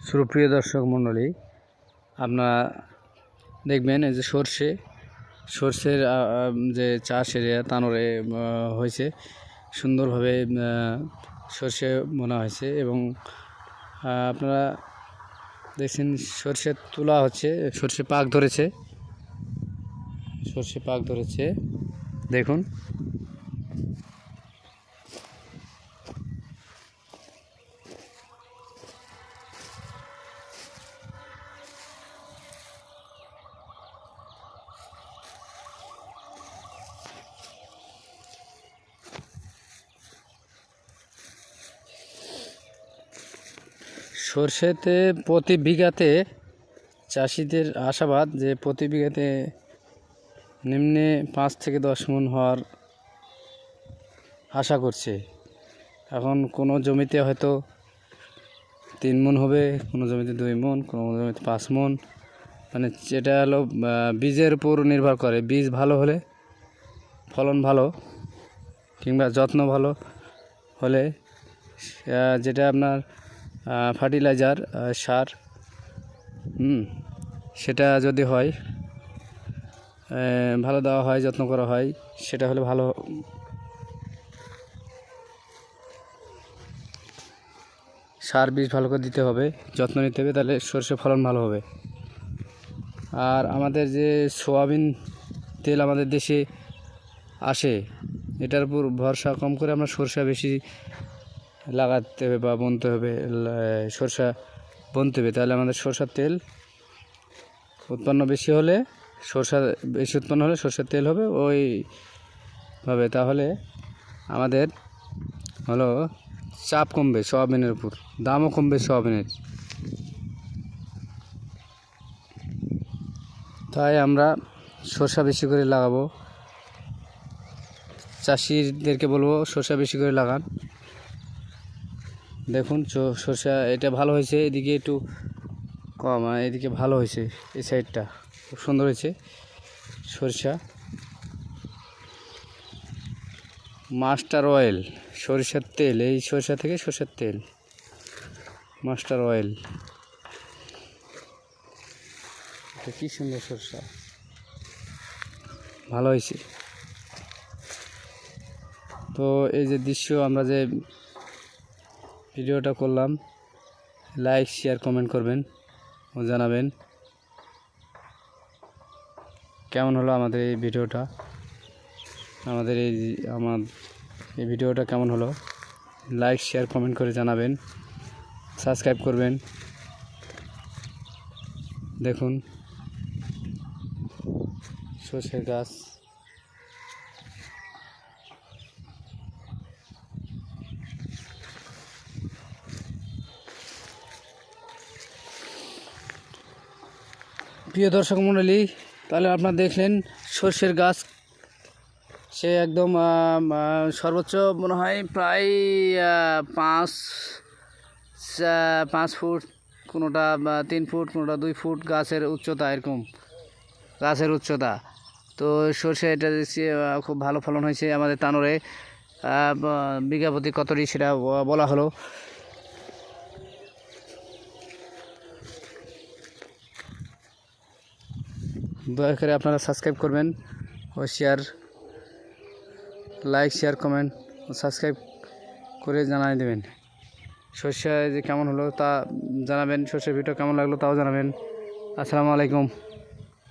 সুপ্রিয় দর্শক মণ্ডলী, আপনারা দেখবেন এই যে সর্ষের যে চাষ এরিয়া তানোরে হয়েছে, সুন্দরভাবে সর্ষে বোনা হয়েছে এবং আপনারা দেখছেন সর্ষে তোলা হচ্ছে, সর্ষে পাক ধরেছে দেখুন। সর্ষেতে প্রতি বিঘাতে চাষিদের আশাবাদ যে প্রতি বিঘাতে নিম্নে 5 থেকে 10 মণ হওয়ার আশা করছে। এখন কোনো জমিতে হয়তো 3 মণ হবে, কোনো জমিতে 2 মণ, কোনো জমিতে 5 মণ, মানে যেটা হলো বীজের উপর নির্ভর করে। বীজ ভালো হলে ফলন ভালো, কিংবা যত্ন ভালো হলে যেটা আপনার ফার্টিলাইজার সার সেটা যদি হয়, ভালো দেওয়া হয়, যত্ন করা হয়, সেটা হলে ভালো। সার বীজ ভালো করে দিতে হবে, যত্ন নিতে হবে, তাহলে সরষে ফলন ভালো হবে। আর আমাদের যে সোয়াবিন তেল আমাদের দেশে আসে, এটার উপর ভরসা কম করে আমরা সরষা বেশি লাগাতে হবে বা বুনতে হবে, সরষা বুনতে হবে। তাহলে আমাদের সরষার তেল উৎপন্ন বেশি হলে, সরষের তেল হবে ওইভাবে। তাহলে আমাদের হলো চাপ কমবে সোয়াবিনের উপর, দামও কমবে সোয়াবিনের। তাই আমরা সরষা বেশি করে লাগাবো, চাষিদেরকে বলবো সরষা বেশি করে লাগান। দেখুন সরষা এটা ভালো হয়েছে, এদিকে একটু কম, এদিকে ভালো হয়েছে, এই সাইডটা খুব সুন্দর হয়েছে। সরষা মাস্টার অয়েল, সরিষার তেল, এই সরষা থেকে সরষের তেল, মাস্টার অয়েল। এটা কি সুন্দর সরষা, ভালো হয়েছে। তো এই যে দৃশ্য, আমরা যে ভিডিওটা করলাম, লাইক শেয়ার কমেন্ট করবেন ও জানাবেন কেমন হলো আমাদের এই ভিডিওটা। আমার এই ভিডিওটা কেমন হলো, লাইক শেয়ার কমেন্ট করে জানাবেন, সাবস্ক্রাইব করবেন। দেখুন সরষের গাছ, প্রিয় দর্শক মণ্ডলী, তাহলে আপনারা দেখলেন সরষের গাছ, সে একদম সর্বোচ্চ মনে হয় প্রায় 5 ফুট, কোনোটা 3 ফুট, কোনোটা 2 ফুট গাছের উচ্চতা, এরকম গাছের উচ্চতা। তো সরষে এটা খুব ভালো ফলন হয়েছে আমাদের তানোরে। বিঘা প্রতি কতটি সেটা বলা হলো। দয়া করে আপনারা সাবস্ক্রাইব করবেন ও লাইক শেয়ার কমেন্ট ও সাবস্ক্রাইব করে জানাই দেবেন। সরষে যে কেমন হলো তা জানাবেন, সরষের ভিডিও কেমন লাগলো তাও জানাবেন। আসসালামু আলাইকুম।